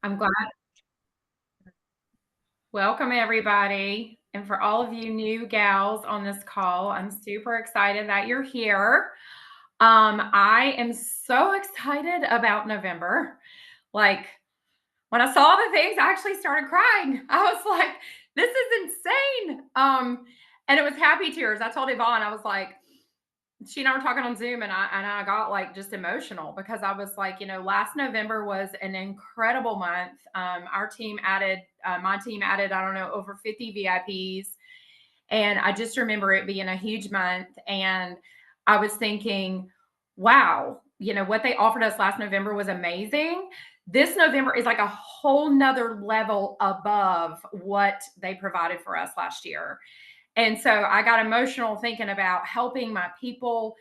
I'm glad. Welcome, everybody. And for all of you new gals on this call, I'm super excited that you're here. I am so excited about November. Like, when I saw the things, I actually started crying. I was like, this is insane. And it was happy tears. I told Yvonne, I was like, she and I were talking on Zoom, and I got like just emotional because I was like, last November was an incredible month. My team added, I don't know, over 50 VIPs, and I just remember it being a huge month. And I was thinking, wow, what they offered us last November was amazing. This November is like a whole nother level above what they provided for us last year. And so I got emotional thinking about helping my people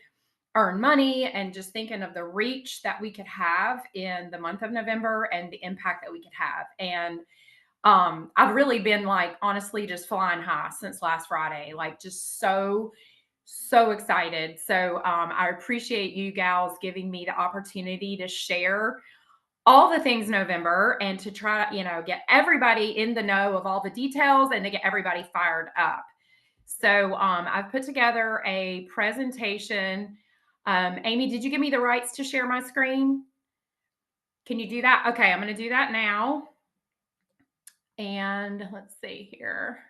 earn money and just thinking of the reach that we could have in the month of November and the impact that we could have. And I've really been like honestly just flying high since last Friday, like just so excited. So I appreciate you gals giving me the opportunity to share all the things November and to try, get everybody in the know of all the details and to get everybody fired up. So I've put together a presentation. Amy, did you give me the rights to share my screen? Can you do that? Okay, I'm going to do that now. And let's see here.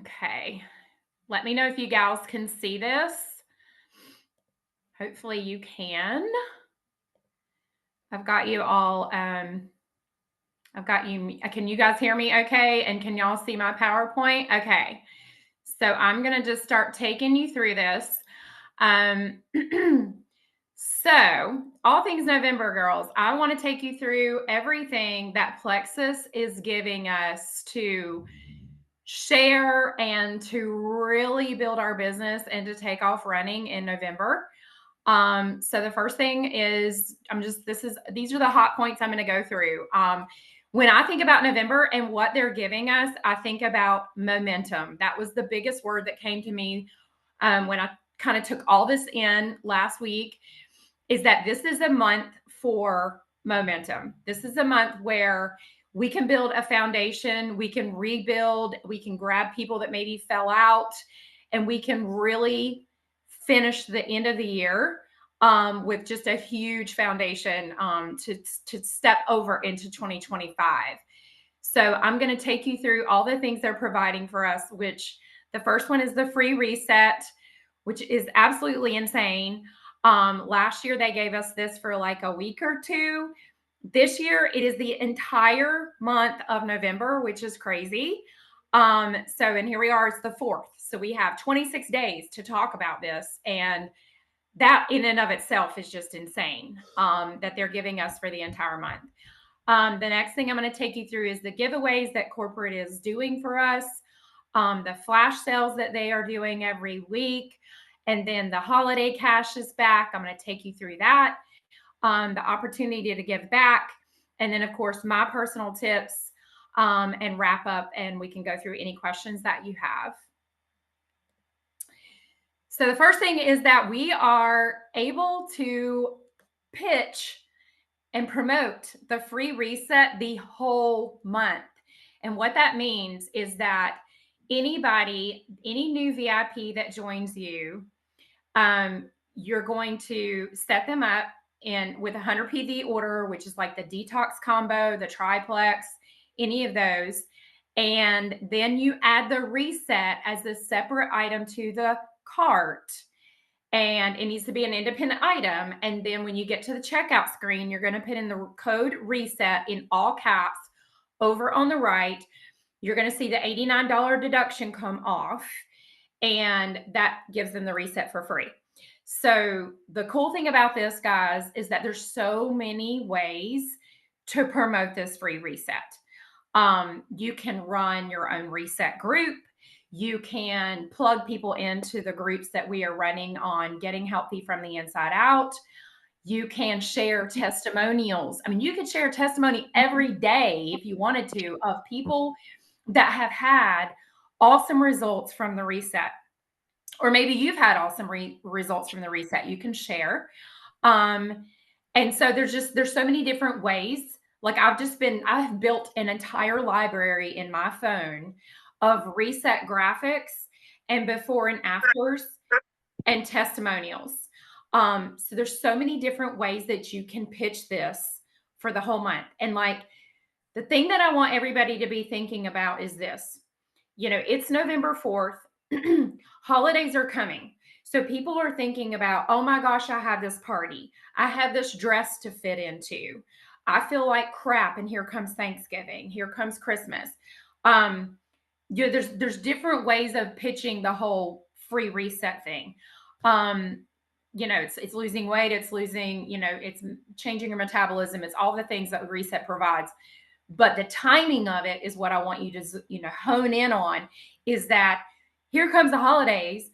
Okay. Let me know if you gals can see this. Hopefully you can. I've got you all. I've got you. Can you guys hear me okay? And can y'all see my PowerPoint? Okay. So I'm going to just start taking you through this. So all things November, girls, I want to take you through everything that Plexus is giving us to share and to really build our business and to take off running in November. So the first thing is these are the hot points I'm going to go through. When I think about November and what they're giving us, I think about momentum. That was the biggest word that came to me when I kind of took all this in last week, is that this is a month for momentum. This is a month where we can build a foundation, we can rebuild, we can grab people that maybe fell out, and we can really finish the end of the year with just a huge foundation to step over into 2025. So I'm going to take you through all the things they're providing for us, which the first one is the free reset, which is absolutely insane. Last year, they gave us this for like a week or two. This year, it is the entire month of November, which is crazy. And here we are, it's the 4th. So we have 26 days to talk about this. And that in and of itself is just insane that they're giving us for the entire month. The next thing I'm going to take you through is the giveaways that corporate is doing for us, the flash sales that they are doing every week, and then the holiday cash is back. I'm going to take you through that, the opportunity to give back, and then, of course, my personal tips and wrap up, and we can go through any questions that you have. So the first thing is that we are able to pitch and promote the free reset the whole month. And what that means is that any new VIP that joins you, you're going to set them up with a 100 PV order, which is like the detox combo, the triplex, any of those. And then you add the reset as a separate item to the cart. And it needs to be an independent item. And then when you get to the checkout screen, you're going to put in the code reset in all caps over on the right. You're going to see the $89 deduction come off, and that gives them the reset for free. So the cool thing about this, guys, is that there's so many ways to promote this free reset. You can run your own reset group. You can plug people into the groups that we are running on Getting Healthy from the Inside Out. You can share testimonials. I mean, you could share testimony every day if you wanted to of people that have had awesome results from the reset. Or maybe you've had awesome results from the reset. You can share. And so there's so many different ways. Like I have built an entire library in my phone of reset graphics and before and afters and testimonials. So there's so many different ways that you can pitch this for the whole month. And like the thing that I want everybody to be thinking about is this. It's November 4th. Holidays are coming. So people are thinking about, oh my gosh, I have this party. I have this dress to fit into. I feel like crap. And here comes Thanksgiving. Here comes Christmas. Um, there's different ways of pitching the whole free reset thing. It's losing weight, it's losing, it's changing your metabolism, it's all the things that reset provides. But the timing of it is what I want you to, hone in on, is that here comes the holidays.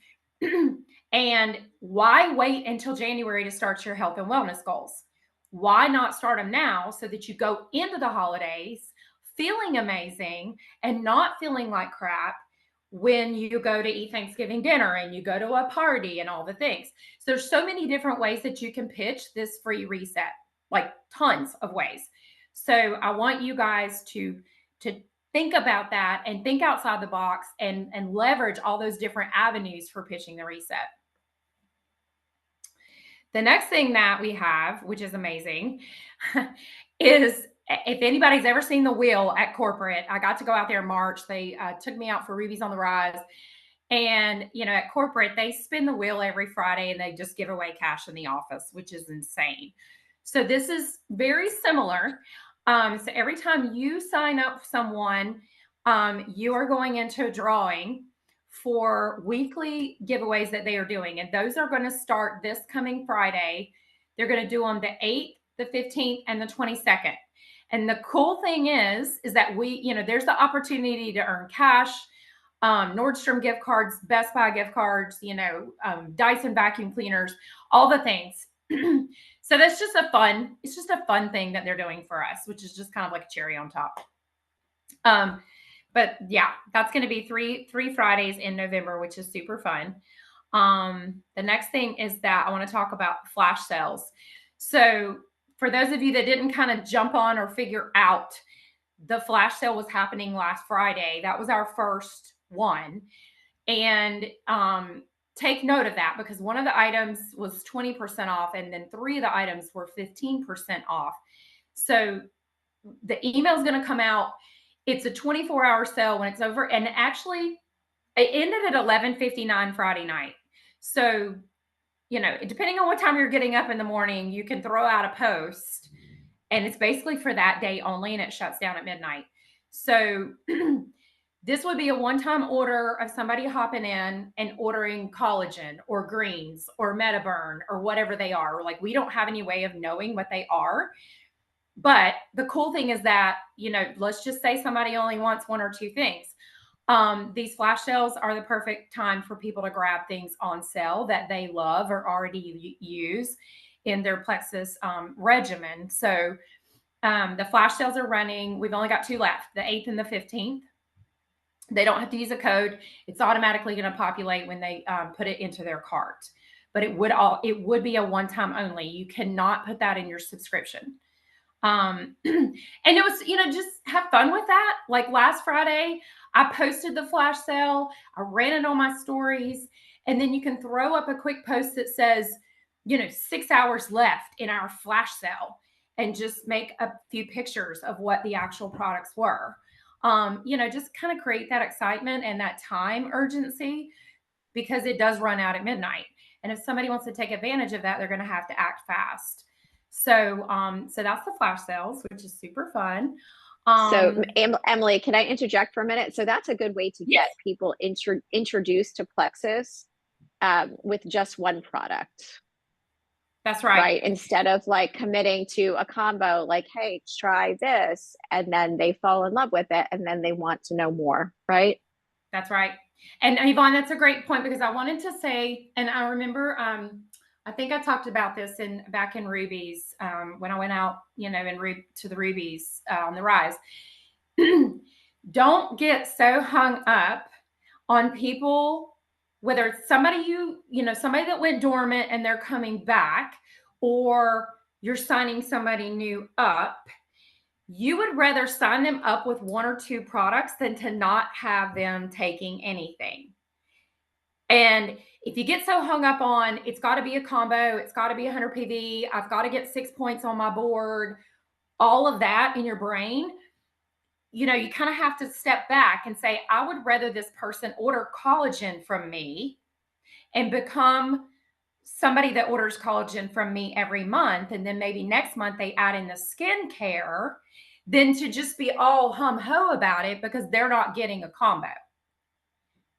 And why wait until January to start your health and wellness goals? Why not start them now so that you go into the holidays feeling amazing and not feeling like crap when you go to eat Thanksgiving dinner and you go to a party and all the things. So there's so many different ways that you can pitch this free reset, like tons of ways. So I want you guys to think about that and think outside the box and leverage all those different avenues for pitching the reset. The next thing that we have, which is amazing, is if anybody's ever seen the wheel at corporate, I got to go out there in March. They took me out for Ruby's on the Rise. And, at corporate, they spin the wheel every Friday and they just give away cash in the office, which is insane. So this is very similar. So every time you sign up someone, you are going into a drawing for weekly giveaways that they are doing. And those are going to start this coming Friday. They're going to do them the 8th, the 15th, and the 22nd. And the cool thing is that there's the opportunity to earn cash, Nordstrom gift cards, Best Buy gift cards, Dyson vacuum cleaners, all the things. So that's just it's just a fun thing that they're doing for us, which is just kind of like a cherry on top. But yeah, that's going to be three Fridays in November, which is super fun. The next thing is that I want to talk about flash sales. So for those of you that didn't kind of jump on or figure out, the flash sale was happening last Friday. That was our first one. And take note of that, because one of the items was 20% off and then 3 of the items were 15% off. So the email is going to come out. It's a 24-hour sale when it's over. And actually, it ended at 11:59 Friday night. So, depending on what time you're getting up in the morning, you can throw out a post. And it's basically for that day only, and it shuts down at midnight. So this would be a one-time order of somebody hopping in and ordering collagen or greens or MetaBurn or whatever they are. Like, we don't have any way of knowing what they are. But the cool thing is that, let's just say somebody only wants 1 or 2 things. These flash sales are the perfect time for people to grab things on sale that they love or already use in their Plexus regimen. So the flash sales are running. We've only got 2 left, the 8th and the 15th. They don't have to use a code. It's automatically going to populate when they put it into their cart. But it would be a one-time only. You cannot put that in your subscription. And it was, just have fun with that. Like last Friday, I posted the flash sale. I ran it on my stories. And then you can throw up a quick post that says, 6 hours left in our flash sale, and just make a few pictures of what the actual products were. Just kind of create that excitement and that time urgency, because it does run out at midnight. And if somebody wants to take advantage of that, they're going to have to act fast. So, so that's the flash sales, which is super fun. So Emily, can I interject for a minute? So that's a good way to get people introduced to Plexus with just one product. That's right. Right. Instead of like committing to a combo, like, hey, try this, and then they fall in love with it and then they want to know more. Right. That's right. And Yvonne, that's a great point, because I wanted to say, and I remember, I think I talked about this back in Ruby's when I went out, to the Ruby's on the Rise. Don't get so hung up on people, whether it's somebody somebody that went dormant and they're coming back, or you're signing somebody new up, you would rather sign them up with 1 or 2 products than to not have them taking anything. And if you get so hung up on it's got to be a combo, it's got to be 100 PV, I've got to get 6 points on my board, all of that in your brain, you kind of have to step back and say, I would rather this person order collagen from me and become somebody that orders collagen from me every month. And then maybe next month they add in the skincare than to just be all hum ho about it because they're not getting a combo.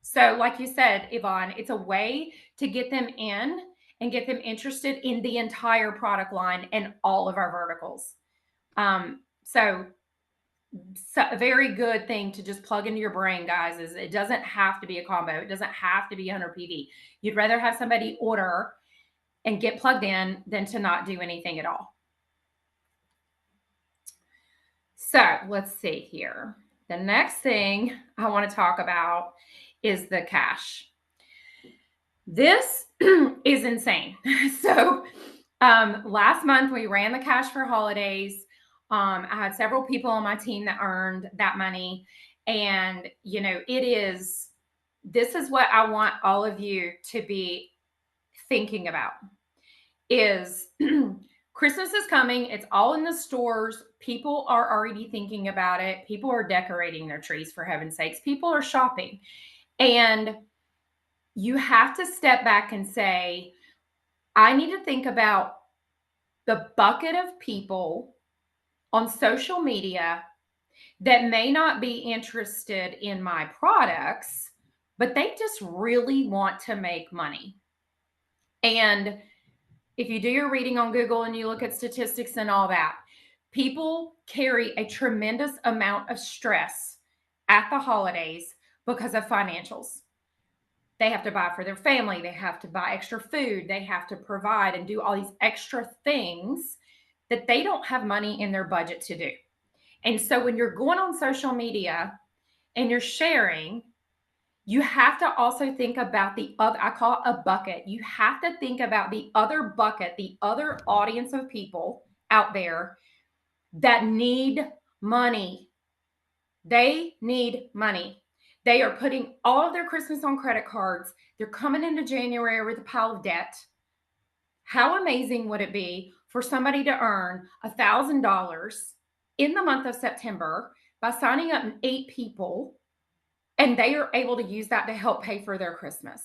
So, like you said, Yvonne, it's a way to get them in and get them interested in the entire product line and all of our verticals. So a very good thing to just plug into your brain, guys, is it doesn't have to be a combo. It doesn't have to be 100 PV. You'd rather have somebody order and get plugged in than to not do anything at all. So let's see here. The next thing I want to talk about is the cash. This is insane. So last month we ran the cash for holidays. I had several people on my team that earned that money. And, this is what I want all of you to be thinking about is Christmas is coming. It's all in the stores. People are already thinking about it. People are decorating their trees, for heaven's sakes. People are shopping. And you have to step back and say, I need to think about the bucket of people on social media that may not be interested in my products, but they just really want to make money. And if you do your reading on Google and you look at statistics and all that, people carry a tremendous amount of stress at the holidays because of financials. They have to buy for their family. They have to buy extra food. They have to provide and do all these extra things that they don't have money in their budget to do. And so when you're going on social media and you're sharing, you have to also think about the other, I call it a bucket. You have to think about the other bucket, the other audience of people out there that need money. They need money. They are putting all of their Christmas on credit cards. They're coming into January with a pile of debt. How amazing would it be for somebody to earn $1,000 in the month of September by signing up 8 people, and they are able to use that to help pay for their Christmas?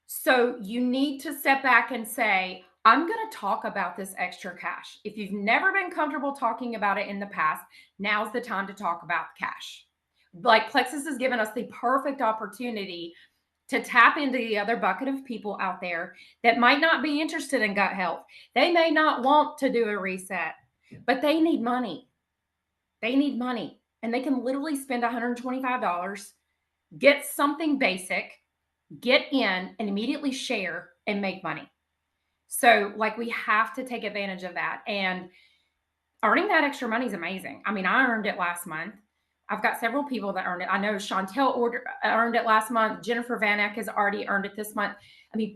So you need to step back and say, I'm going to talk about this extra cash. If you've never been comfortable talking about it in the past, now's the time to talk about cash. Plexus has given us the perfect opportunity to tap into the other bucket of people out there that might not be interested in gut health. They may not want to do a reset, but they need money. They need money, and they can literally spend $125, get something basic, get in, and immediately share and make money. So we have to take advantage of that. And earning that extra money is amazing. I mean, I earned it last month. I've got several people that earned it. I know Chantel earned it last month. Jennifer Vanek has already earned it this month. I mean,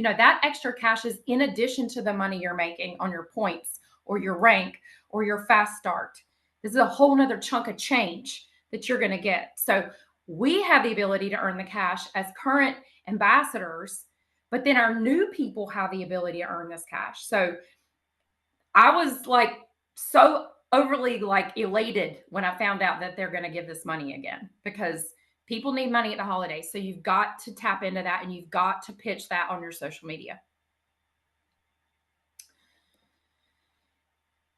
that extra cash is in addition to the money you're making on your points or your rank or your fast start. This is a whole nother chunk of change that you're going to get. So we have the ability to earn the cash as current ambassadors, but then our new people have the ability to earn this cash. So I was so overly elated when I found out that they're going to give this money again, because people need money at the holidays. So you've got to tap into that, and you've got to pitch that on your social media.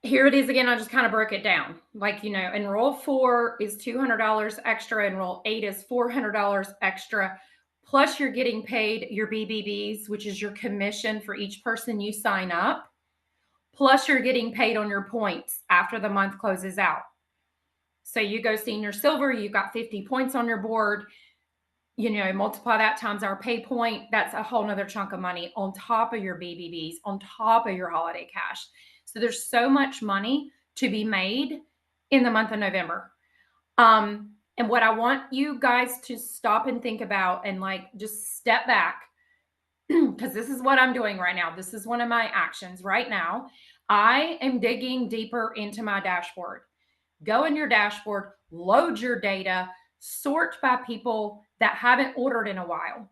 Here it is again. I just kind of broke it down. Enroll 4 is $200 extra. Enroll 8 is $400 extra. Plus you're getting paid your BBBs, which is your commission for each person you sign up. Plus you're getting paid on your points after the month closes out. So you go senior silver, you've got 50 points on your board, multiply that times our pay point. That's a whole nother chunk of money on top of your BBBs, on top of your holiday cash. So there's so much money to be made in the month of November. And what I want you guys to stop and think about and just step back because this is what I'm doing right now. This is one of my actions right now. I am digging deeper into my dashboard. Go in your dashboard, load your data, sort by people that haven't ordered in a while.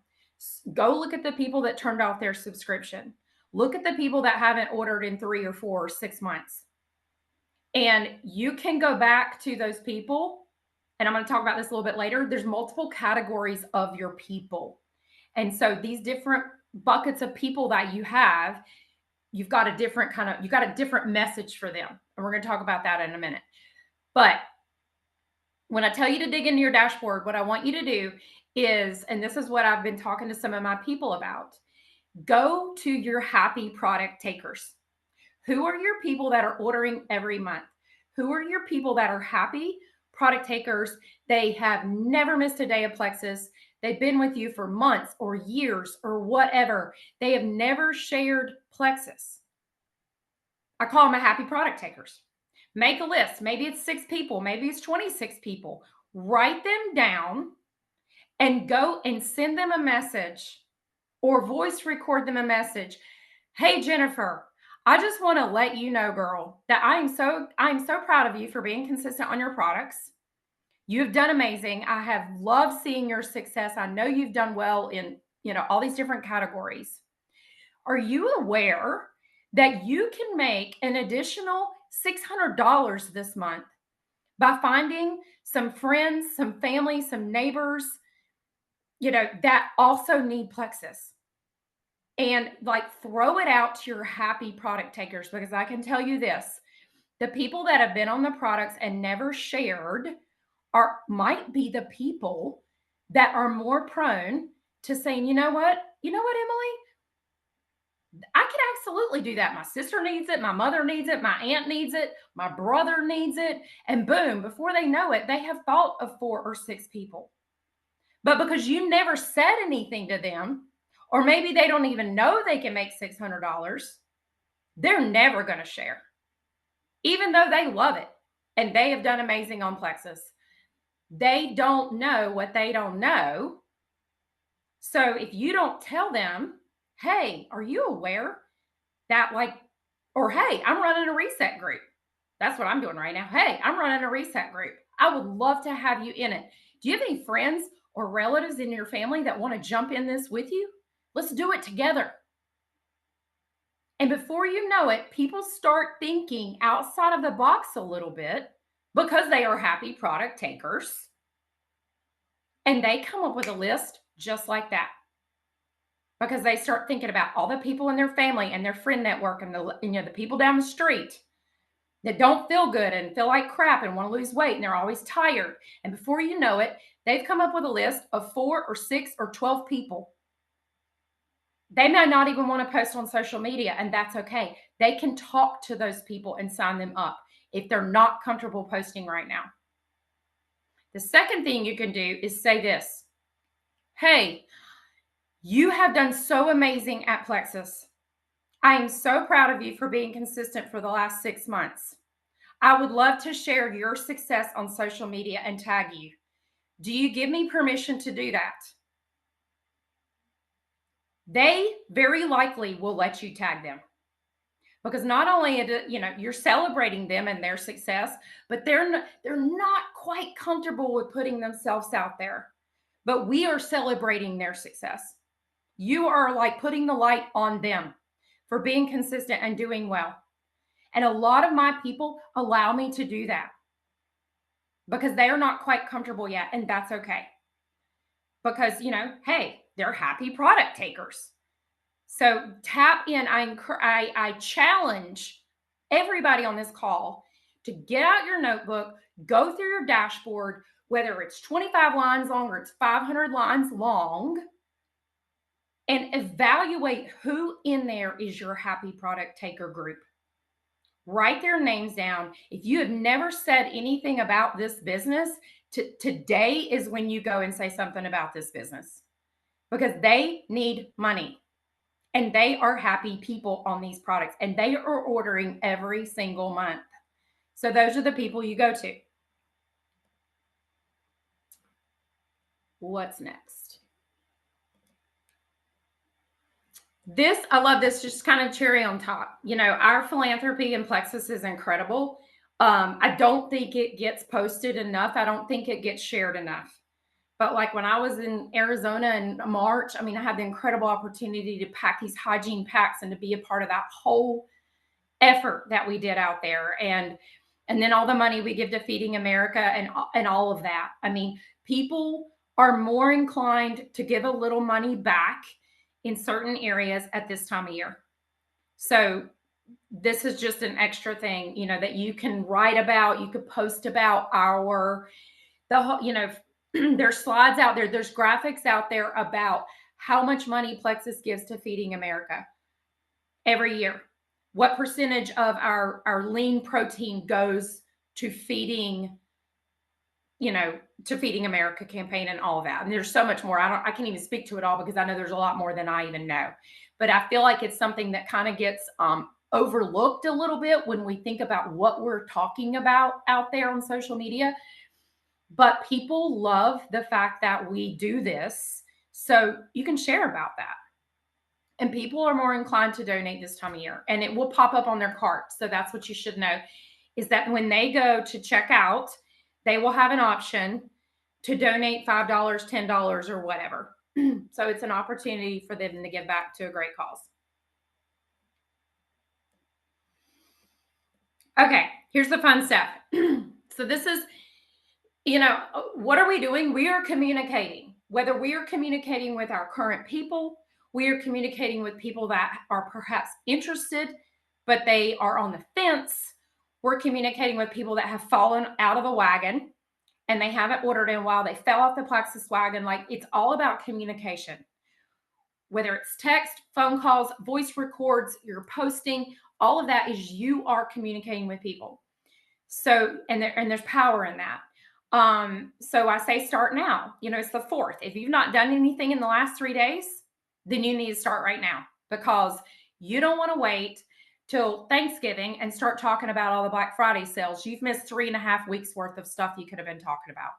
Go look at the people that turned off their subscription. Look at the people that haven't ordered in 3 or 4 or 6 months. And you can go back to those people. And I'm going to talk about this a little bit later. There's multiple categories of your people. And so these different buckets of people that you have, you've got a different message for them. And we're going to talk about that in a minute. But when I tell you to dig into your dashboard, what I want you to do is, and this is what I've been talking to some of my people about, go to your happy product takers. Who are your people that are ordering every month? Who are your people that are happy product takers? They have never missed a day of Plexus. They've been with you for months or years or whatever. They have never shared Plexus. I call them a happy product takers. Make a list. Maybe it's 6 people. Maybe it's 26 people. Write them down and go and send them a message or voice record them a message. Hey, Jennifer, I just want to let you know, girl, that I'm so proud of you for being consistent on your products. You've done amazing. I have loved seeing your success. I know you've done well in, all these different categories. Are you aware that you can make an additional $600 this month by finding some friends, some family, some neighbors, that also need Plexus? And throw it out to your happy product takers, because I can tell you this, the people that have been on the products and never shared might be the people that are more prone to saying, you know what, Emily, I could absolutely do that. My sister needs it. My mother needs it. My aunt needs it. My brother needs it. And boom, before they know it, they have thought of 4 or 6 people. But because you never said anything to them, or maybe they don't even know they can make $600, they're never going to share, even though they love it and they have done amazing on Plexus. They don't know what they don't know. So if you don't tell them, hey, are you aware that or hey, I'm running a reset group. That's what I'm doing right now. Hey, I'm running a reset group. I would love to have you in it. Do you have any friends or relatives in your family that want to jump in this with you? Let's do it together. And before you know it, people start thinking outside of the box a little bit because they are happy product takers. And they come up with a list just like that, because they start thinking about all the people in their family and their friend network and the people down the street that don't feel good and feel like crap and want to lose weight and they're always tired. And before you know it, they've come up with a list of 4 or 6 or 12 people. They may not even want to post on social media, and that's okay. They can talk to those people and sign them up if they're not comfortable posting right now. The second thing you can do is say this: hey, you have done so amazing at Plexus. I am so proud of you for being consistent for the last 6 months. I would love to share your success on social media and tag you. Do you give me permission to do that? They very likely will let you tag them, because not only you're celebrating them and their success, but they're not quite comfortable with putting themselves out there. But we are celebrating their success. You are putting the light on them for being consistent and doing well. And a lot of my people allow me to do that because they are not quite comfortable yet, and that's okay. Because, hey, they're happy product takers. So tap in. I challenge everybody on this call to get out your notebook, go through your dashboard, whether it's 25 lines long or it's 500 lines long, and evaluate who in there is your happy product taker group. Write their names down. If you have never said anything about this business, today is when you go and say something about this business, because they need money and they are happy people on these products and they are ordering every single month. So those are the people you go to. What's next? This, I love this, just kind of cherry on top. You know, our philanthropy in Plexus is incredible. I don't think it gets posted enough. I don't think it gets shared enough. But like when I was in Arizona in March, I mean, I had the incredible opportunity to pack these hygiene packs and to be a part of that whole effort that we did out there. And then all the money we give to Feeding America and all of that. I mean, people are more inclined to give a little money back in certain areas at this time of year. So this is just an extra thing, you know, that you can write about, you could post about you know, there's slides out there, there's graphics out there about how much money Plexus gives to Feeding America every year. What percentage of our lean protein goes to feeding, you know, to Feeding America campaign and all of that. And there's so much more. I can't even speak to it all because I know there's a lot more than I even know. But I feel like it's something that kind of gets overlooked a little bit when we think about what we're talking about out there on social media. But people love the fact that we do this. So you can share about that. And people are more inclined to donate this time of year, and it will pop up on their cart. So that's what you should know, is that when they go to check out, they will have an option to donate $5, $10, or whatever. So it's an opportunity for them to give back to a great cause. Okay, here's the fun stuff. So this is, you know, what are we doing? We are communicating. Whether we are communicating with our current people, we are communicating with people that are perhaps interested, but they are on the fence. We're communicating with people that have fallen out of the wagon and they haven't ordered in a while. They fell off the Plexus wagon. Like, it's all about communication. Whether it's text, phone calls, voice records, you're posting, all of that is you are communicating with people. So, and there's power in that. So I say start now. You know, it's the 4th. If you've not done anything in the last 3 days, then you need to start right now, because you don't want to wait till Thanksgiving and start talking about all the Black Friday sales. You've missed 3.5 weeks worth of stuff you could have been talking about.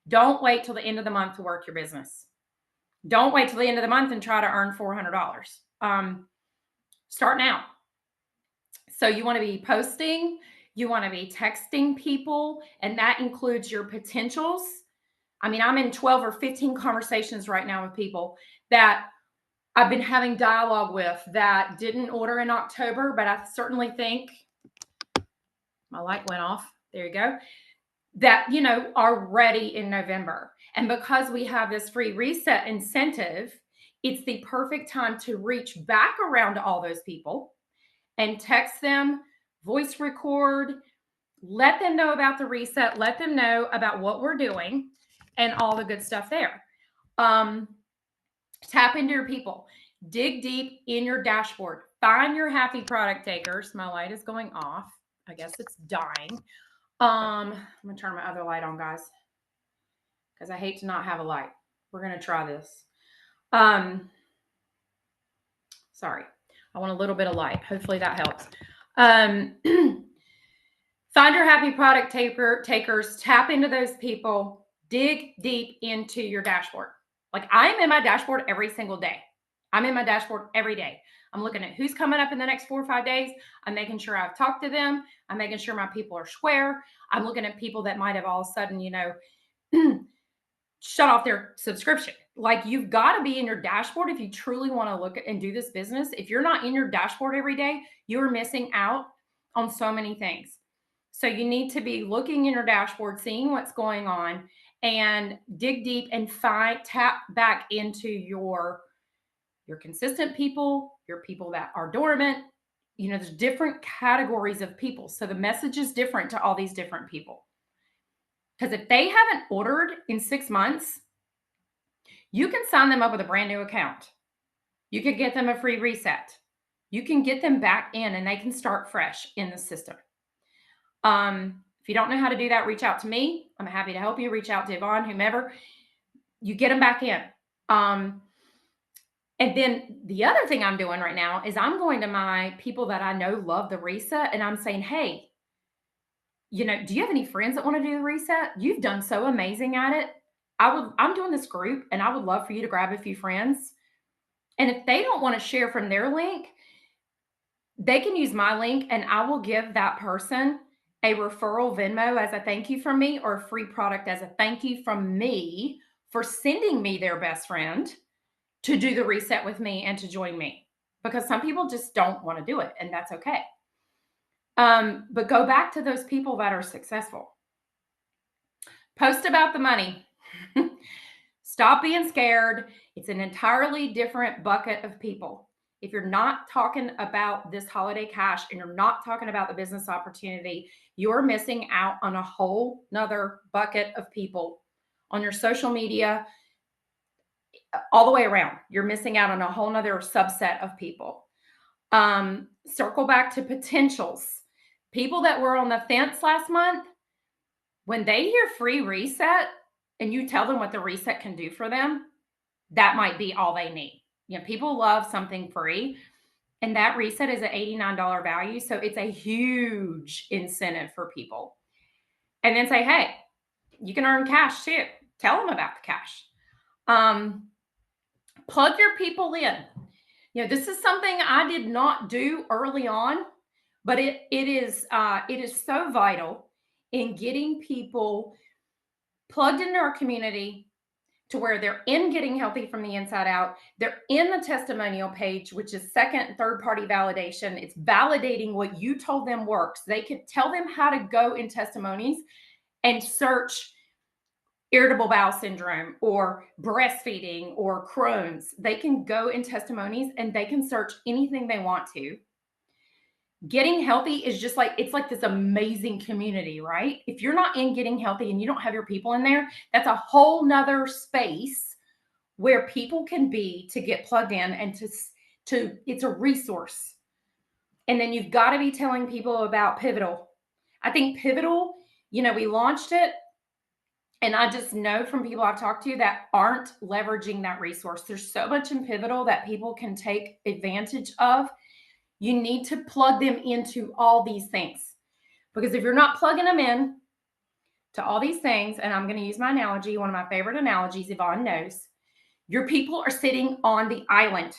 Don't wait till the end of the month to work your business. Don't wait till the end of the month and try to earn $400. Start now. So you want to be posting, you want to be texting people, and that includes your potentials. I mean, I'm in 12 or 15 conversations right now with people that I've been having dialogue with that didn't order in October, but I certainly think my light went off. There you go. That, you know, are ready in November. And because we have this free reset incentive, it's the perfect time to reach back around to all those people and text them, voice record, let them know about the reset, let them know about what we're doing and all the good stuff there. Tap into your people, dig deep in your dashboard, find your happy product takers. My light is going off. I guess it's dying. I'm gonna turn my other light on, guys, because I hate to not have a light. We're gonna try this. Sorry, I want a little bit of light. Hopefully that helps. Find your happy product takers, tap into those people, dig deep into your dashboard. Like, I am in my dashboard every single day. I'm in my dashboard every day. I'm looking at who's coming up in the next 4 or 5 days. I'm making sure I've talked to them. I'm making sure my people are square. I'm looking at people that might have all of a sudden, you know, shut off their subscription. Like, you've got to be in your dashboard if you truly want to look at and do this business. If you're not in your dashboard every day, you're missing out on so many things. So you need to be looking in your dashboard, seeing what's going on, and dig deep and tap back into your consistent people, your people that are dormant. You know, there's different categories of people. So the message is different to all these different people. Because if they haven't ordered in 6 months, you can sign them up with a brand new account. You could get them a free reset. You can get them back in and they can start fresh in the system. If you don't know how to do that, reach out to me. I'm happy to help you. Reach out to Yvonne, whomever. You get them back in. And then the other thing I'm doing right now is I'm going to my people that I know love the reset, and I'm saying, hey, you know, do you have any friends that want to do the reset? You've done so amazing at it. I'm doing this group, and I would love for you to grab a few friends And if they don't want to share from their link, they can use my link and I will give that person a referral Venmo as a thank you from me, or a free product as a thank you from me for sending me their best friend to do the reset with me and to join me. Because some people just don't want to do it, and that's okay. But go back to those people that are successful. Post about the money. Stop being scared. It's an entirely different bucket of people. If you're not talking about this holiday cash and you're not talking about the business opportunity, you're missing out on a whole nother bucket of people on your social media, all the way around. You're missing out on a whole nother subset of people. Circle back to potentials. People that were on the fence last month, when they hear free reset and you tell them what the reset can do for them, that might be all they need. You know, people love something free, and that reset is an $89 value. So it's a huge incentive for people. And then say, hey, you can earn cash too. Tell them about the cash. Plug your people in. You know, this is something I did not do early on, but it is so vital in getting people plugged into our community to where they're in getting healthy from the inside out. They're in the testimonial page, which is second and third party validation. It's validating what you told them works. They could tell them how to go in testimonies and search irritable bowel syndrome or breastfeeding or Crohn's. They can go in testimonies and they can search anything they want to. Getting healthy is just like, it's like this amazing community, right? If you're not in getting healthy and you don't have your people in there, that's a whole nother space where people can be to get plugged in and to it's a resource. And then you've got to be telling people about Pivotal. I think Pivotal, you know, we launched it, and I just know from people I've talked to that aren't leveraging that resource. There's so much in Pivotal that people can take advantage of. You need to plug them into all these things, because if you're not plugging them in to all these things, and I'm going to use my analogy, one of my favorite analogies, Yvonne knows, your people are sitting on the island.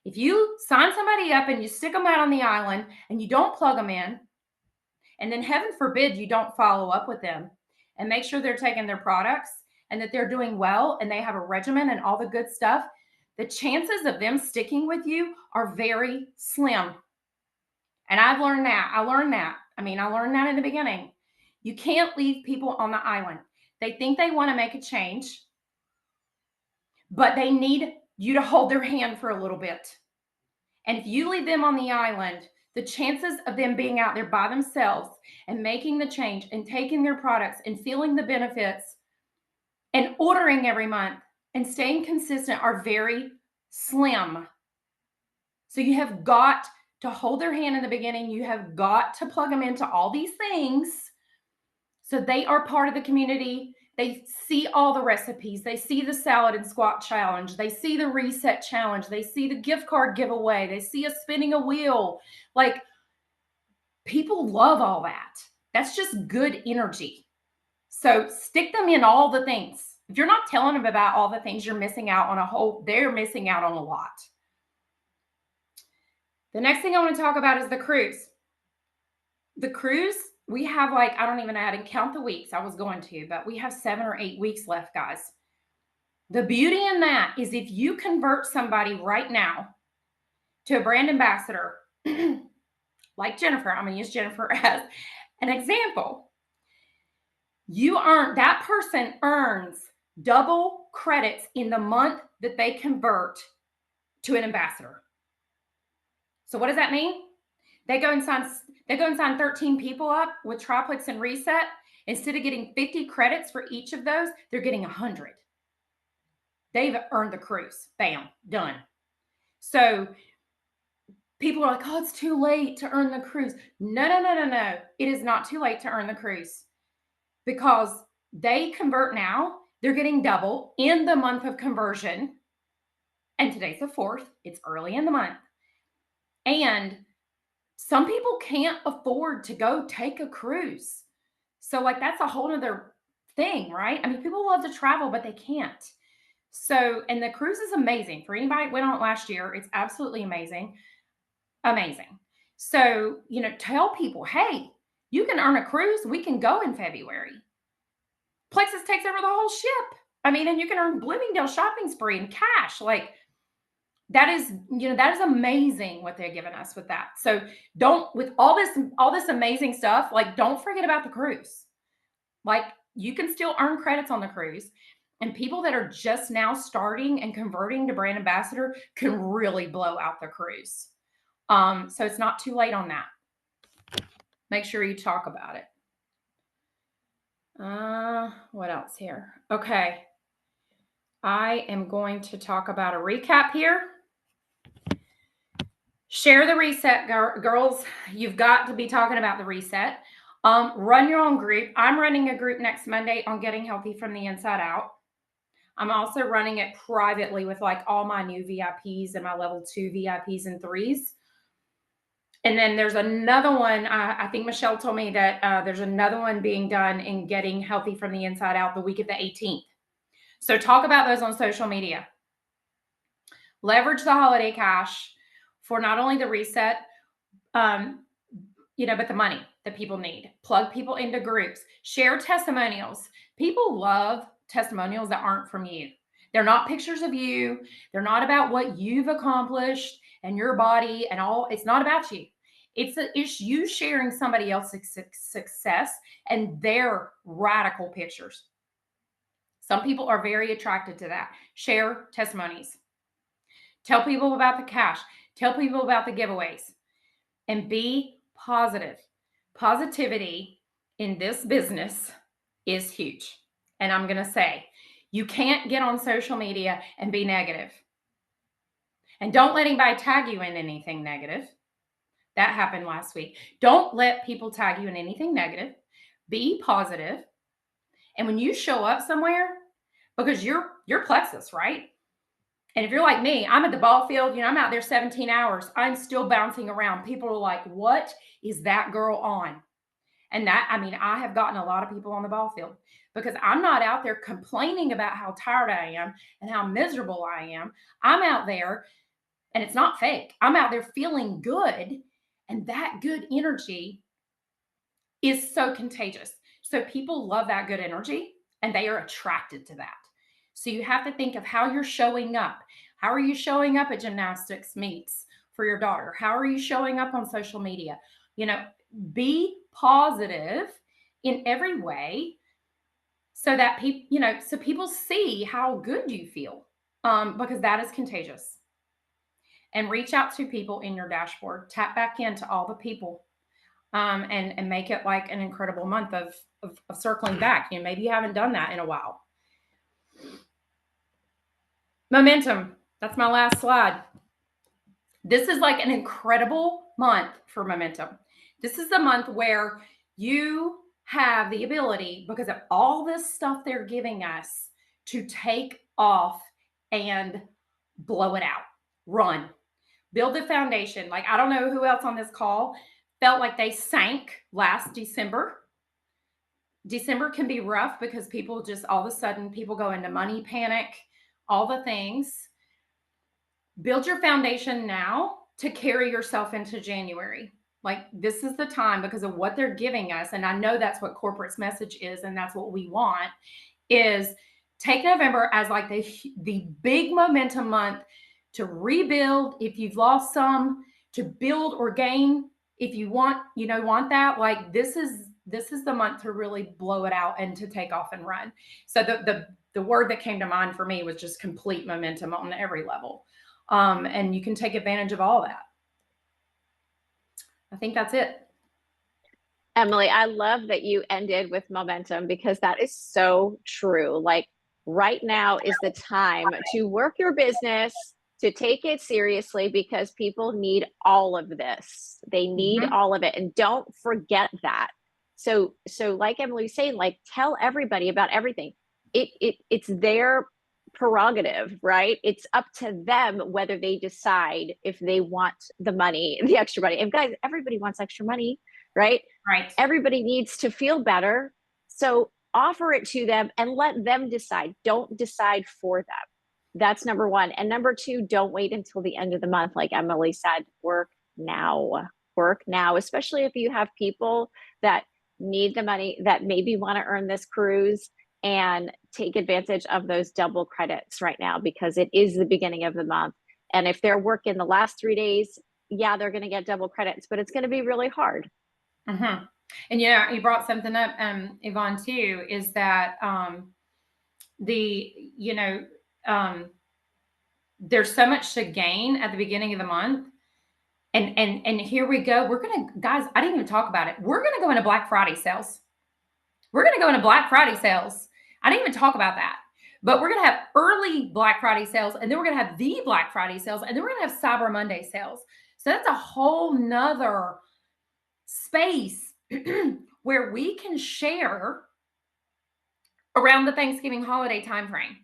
If you sign somebody up and you stick them out on the island and you don't plug them in, and then heaven forbid you don't follow up with them and make sure they're taking their products and that they're doing well and they have a regimen and all the good stuff, the chances of them sticking with you are very slim. And I've learned that. I learned that in the beginning. You can't leave people on the island. They think they want to make a change, but they need you to hold their hand for a little bit. And if you leave them on the island, the chances of them being out there by themselves and making the change and taking their products and feeling the benefits and ordering every month and staying consistent are very slim. So you have got to hold their hand in the beginning. You have got to plug them into all these things so they are part of the community. They see all the recipes. They see the salad and squat challenge. They see the reset challenge. They see the gift card giveaway. They see us spinning a wheel. Like, people love all that. That's just good energy. So stick them in all the things. If you're not telling them about all the things, you're missing out on they're missing out on a lot. The next thing I want to talk about is the cruise. The cruise, we have I don't even know how to count the weeks. I was going to, but we have 7 or 8 weeks left, guys. The beauty in that is if you convert somebody right now to a brand ambassador, like Jennifer, I'm going to use Jennifer as an example. That person earns double credits in the month that they convert to an ambassador. So what does that mean? They go and sign 13 people up with Triplex and Reset. Instead of getting 50 credits for each of those, they're getting 100. They've earned the cruise. Bam, done. So people are like, oh, it's too late to earn the cruise. No. It is not too late to earn the cruise, because they convert now. They're getting double in the month of conversion. And today's the 4th. It's early in the month. And some people can't afford to go take a cruise. So that's a whole other thing, right? I mean, people love to travel, but they can't. So, and the cruise is amazing. For anybody that went on it last year, it's absolutely amazing. Amazing. So, tell people, hey, you can earn a cruise. We can go in February. Plexus takes over the whole ship. I mean, and you can earn Bloomingdale shopping spree in cash. Like that is, that is amazing what they're giving us with that. So don't, with all this amazing stuff, like don't forget about the cruise. Like you can still earn credits on the cruise. And people that are just now starting and converting to brand ambassador can really blow out the cruise. So it's not too late on that. Make sure you talk about it. What else here? Okay. I am going to talk about a recap here. Share the reset, girls. You've got to be talking about the reset. Run your own group. I'm running a group next Monday on getting healthy from the inside out. I'm also running it privately with like all my new VIPs and my level 2 VIPs and 3s. And then there's another one. I think Michelle told me that there's another one being done in getting healthy from the inside out the week of the 18th. So talk about those on social media. Leverage the holiday cash for not only the reset, but the money that people need. Plug people into groups. Share testimonials. People love testimonials that aren't from you. They're not pictures of you. They're not about what you've accomplished and your body and all. It's not about you. It's you sharing somebody else's success and their radical pictures. Some people are very attracted to that. Share testimonies. Tell people about the cash. Tell people about the giveaways. And be positive. Positivity in this business is huge. And I'm going to say, you can't get on social media and be negative. And don't let anybody tag you in anything negative. That happened last week. Don't let people tag you in anything negative. Be positive. And when you show up somewhere, because you're Plexus, right? And if you're like me, I'm at the ball field, I'm out there 17 hours. I'm still bouncing around. People are like, what is that girl on? And I have gotten a lot of people on the ball field because I'm not out there complaining about how tired I am and how miserable I am. I'm out there and it's not fake. I'm out there feeling good. And that good energy is so contagious. So people love that good energy and they are attracted to that. So you have to think of how you're showing up. How are you showing up at gymnastics meets for your daughter? How are you showing up on social media? Be positive in every way so that people see how good you feel, because that is contagious. And reach out to people in your dashboard. Tap back into all the people, and make it like an incredible month of circling back. Maybe you haven't done that in a while. Momentum. That's my last slide. This is like an incredible month for momentum. This is the month where you have the ability, because of all this stuff they're giving us, to take off and blow it out. Run. Build the foundation. Like, I don't know who else on this call felt like they sank last December. December can be rough because people just all of a sudden people go into money panic, all the things. Build your foundation now to carry yourself into January. Like, this is the time because of what they're giving us. And I know that's what corporate's message is. And that's what we want, is take November as like the big momentum month to rebuild. If you've lost some, to build or gain. If you want that, like this is the month to really blow it out and to take off and run. So the word that came to mind for me was just complete momentum on every level. And you can take advantage of all that. I think that's it. Emily, I love that you ended with momentum because that is so true. Like, right now is the time to work your business, to take it seriously, because people need all of this. They need all of it. And don't forget that. So like Emily was saying, like, tell everybody about everything. It's their prerogative, right? It's up to them whether they decide if they want the money, the extra money. And guys, everybody wants extra money, right? Right. Everybody needs to feel better. So offer it to them and let them decide. Don't decide for them. That's number one. And number two, don't wait until the end of the month. Like Emily said, work now. Work now, especially if you have people that need the money, that maybe want to earn this cruise, and take advantage of those double credits right now because it is the beginning of the month. And if they're working the last 3 days, yeah, they're going to get double credits, but it's going to be really hard. Mm-hmm. And yeah, you brought something up, Yvonne, too, is that there's so much to gain at the beginning of the month. And here we go. We're gonna, guys, I didn't even talk about it. We're gonna go into Black Friday sales. We're gonna go into Black Friday sales. I didn't even talk about that. But we're gonna have early Black Friday sales, and then we're gonna have the Black Friday sales, and then we're gonna have Cyber Monday sales. So that's a whole nother space where we can share around the Thanksgiving holiday timeframe.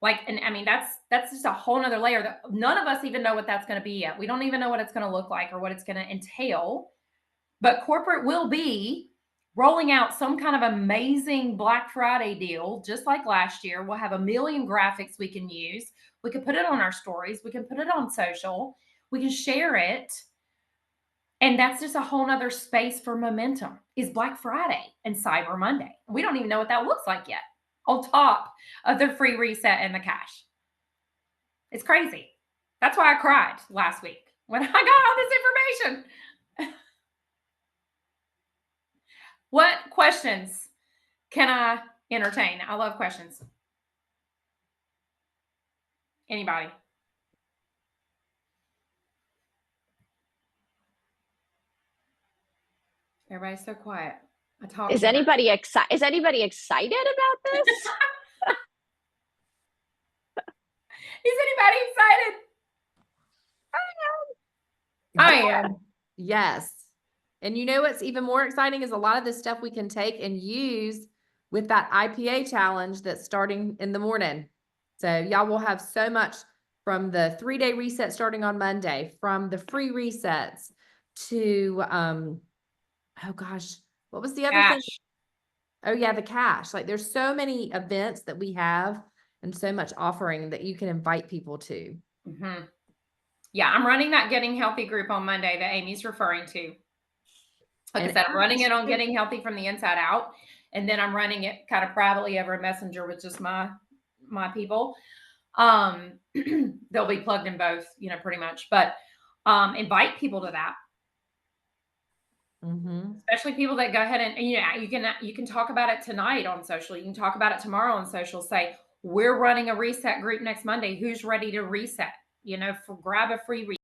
Like, and I mean, that's just a whole nother layer that none of us even know what that's going to be yet. We don't even know what it's going to look like or what it's going to entail. But corporate will be rolling out some kind of amazing Black Friday deal, just like last year. We'll have a million graphics we can use. We can put it on our stories. We can put it on social. We can share it. And that's just a whole nother space for momentum is Black Friday and Cyber Monday. We don't even know what that looks like yet, on top of the free reset and the cash. It's crazy. That's why I cried last week when I got all this information. What questions can I entertain? I love questions. Anybody? Everybody's so quiet. I talk. Is anybody excited? Is anybody excited about this? Is anybody excited? I am. Yes. And you know what's even more exciting is a lot of this stuff we can take and use with that IPA challenge that's starting in the morning. So y'all will have so much from the 3-day reset starting on Monday, from the free resets to oh gosh, what was the other thing? Oh yeah, the cash. Like there's so many events that we have and so much offering that you can invite people to. Mm-hmm. Yeah, I'm running that Getting Healthy group on Monday that Amy's referring to. Like I said, I'm running it on Getting Healthy from the Inside Out, and then I'm running it kind of privately over Messenger with just my people. They'll be plugged in both, pretty much. But invite people to that, especially people that go ahead and you can talk about it tonight on social. You can talk about it tomorrow on social. Say we're running a reset group next Monday. Who's ready to reset? Grab a free reset.